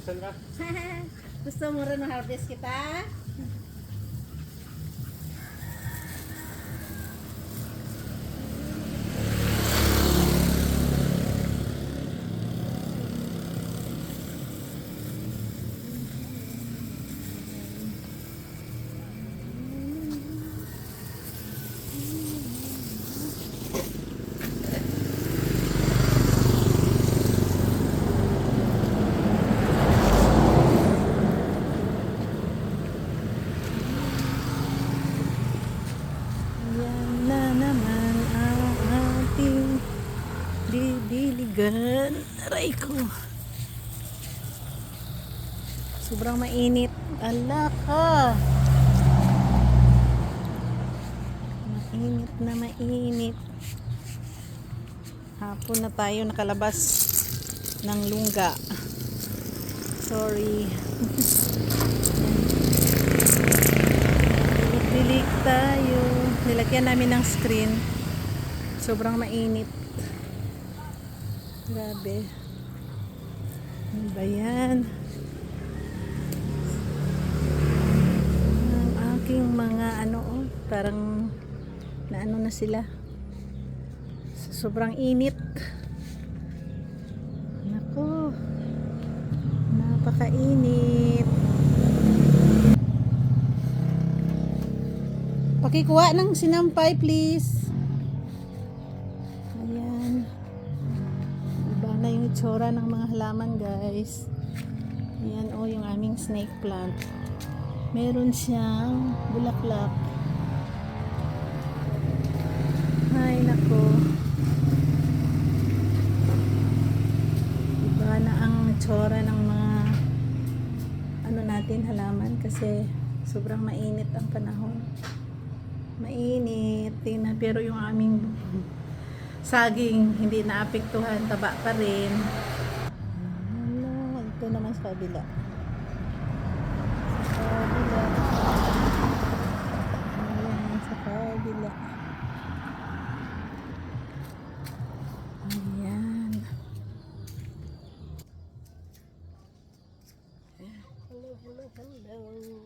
harvestan ka? Gusto mo rin harvest kita? Yan na naman ang ating didiligan. Aray ko. Sobrang mainit. Ala ka. Mainit na mainit. Hapon na tayo nakalabas ng lungga. Sorry. Dilig tayo. Nilagyan namin ng screen. Sobrang mainit. Grabe. Ano ba yan? Ang aking mga parang naano na sila. Sobrang init. Nako. Napakainit. Pakikuha ng sinampay, please. Ayan. Iba na yung itsura ng mga halaman, guys. Ayan, yung aming snake plant. Meron siyang bulaklak. Ay, nako. Iba na ang itsura ng mga natin halaman kasi sobrang mainit ang panahon. Mainit, pero yung aming saging hindi naapektuhan, taba pa rin. Ito naman sa kabila. Ayan, sa kabila. Ayan. Hello.